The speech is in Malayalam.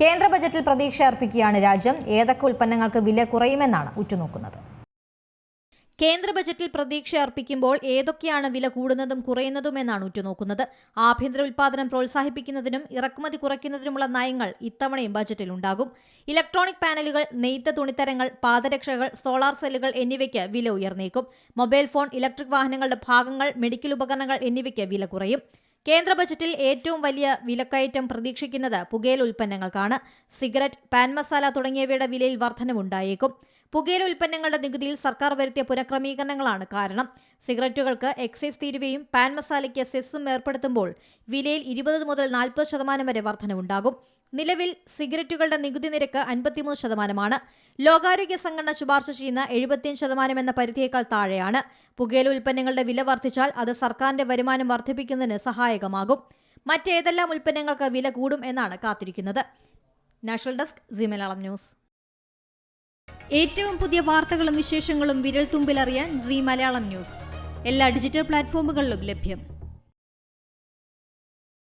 കേന്ദ്ര ബജറ്റിൽ പ്രതീക്ഷ അർപ്പിക്കുകയാണ് രാജ്യം. ഏതൊക്കെ ഉൽപ്പന്നങ്ങൾക്ക് വില കുറയുമെന്നാണ് ഉറ്റുനോക്കുന്നത്. കേന്ദ്ര ബജറ്റിൽ പ്രതീക്ഷ അർപ്പിക്കുമ്പോൾ ഏതൊക്കെയാണ് വില കൂടുന്നതും കുറയുന്നതുമെന്നാണ് ഉറ്റുനോക്കുന്നത്. ആഭ്യന്തര ഉൽപ്പാദനം പ്രോത്സാഹിപ്പിക്കുന്നതിനും ഇറക്കുമതി കുറയ്ക്കുന്നതിനുമുള്ള നയങ്ങൾ ഇത്തവണയും ബജറ്റിലുണ്ടാകും. ഇലക്ട്രോണിക് പാനലുകൾ, നെയ്ത്ത് തുണിത്തരങ്ങൾ, പാദരക്ഷകൾ, സോളാർ സെല്ലുകൾ എന്നിവയ്ക്ക് വില ഉയർന്നേക്കും. മൊബൈൽ ഫോൺ, ഇലക്ട്രിക് വാഹനങ്ങളുടെ ഭാഗങ്ങൾ, മെഡിക്കൽ ഉപകരണങ്ങൾ എന്നിവയ്ക്ക് വില കുറയും. കേന്ദ്ര ബജറ്റിൽ ഏറ്റവും വലിയ വിലക്കയറ്റം പ്രതീക്ഷിക്കുന്നത് പുകയില ഉൽപ്പന്നങ്ങൾക്കാണ്. സിഗരറ്റ്, പാൻ മസാല തുടങ്ങിയവയുടെ വിലയിൽ വർധനവുണ്ടായേക്കും. പുകയില ഉൽപ്പന്നങ്ങളുടെ നികുതിയിൽ സർക്കാർ വരുത്തിയ പുനഃക്രമീകരണങ്ങളാണ് കാരണം. സിഗരറ്റുകൾക്ക് എക്സൈസ് തീരുവയും പാൻ മസാലയ്ക്ക് സെസ്സും ഏർപ്പെടുത്തുമ്പോൾ വിലയിൽ 20 മുതൽ 40% വരെ വർധനവുണ്ടാകും. നിലവിൽ സിഗരറ്റുകളുടെ നികുതി നിരക്ക് 53%. ലോകാരോഗ്യ സംഘടന ശുപാർശ ചെയ്യുന്ന 75% എന്ന പരിധിയേക്കാൾ താഴെയാണ്. പുകയില ഉൽപ്പന്നങ്ങളുടെ വില വർദ്ധിച്ചാൽ അത് സർക്കാരിന്റെ വരുമാനം വർദ്ധിപ്പിക്കുന്നതിന് സഹായകമാകും. മറ്റേതെല്ലാം ഉൽപ്പന്നങ്ങൾക്ക് വില കൂടും എന്നാണ് കാത്തിരിക്കുന്നത്. National desk, C Malayalam news. ഏറ്റവും പുതിയ വാർത്തകളും വിശേഷങ്ങളും വിരൽ തുമ്പിലറിയാൻ സി മലയാളം ന്യൂസ് എല്ലാ ഡിജിറ്റൽ പ്ലാറ്റ്ഫോമുകളിലും ലഭ്യം.